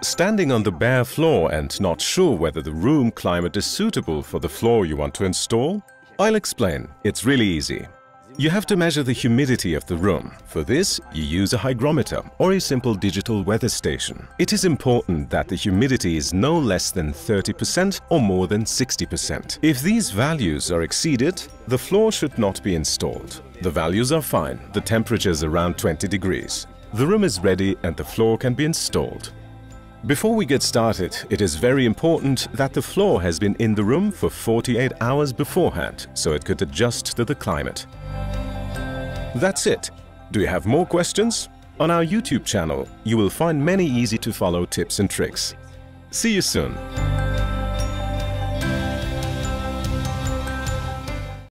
Standing on the bare floor and not sure whether the room climate is suitable for the floor you want to install? I'll explain. It's really easy. You have to measure the humidity of the room. For this, you use a hygrometer or a simple digital weather station. It is important that the humidity is no less than 30% or more than 60%. If these values are exceeded, the floor should not be installed. The values are fine. The temperature is around 20 degrees. The room is ready and the floor can be installed. Before we get started, it is very important that the floor has been in the room for 48 hours beforehand, so it could adjust to the climate. That's it. Do you have more questions? On our YouTube channel, you will find many easy-to-follow tips and tricks. See you soon!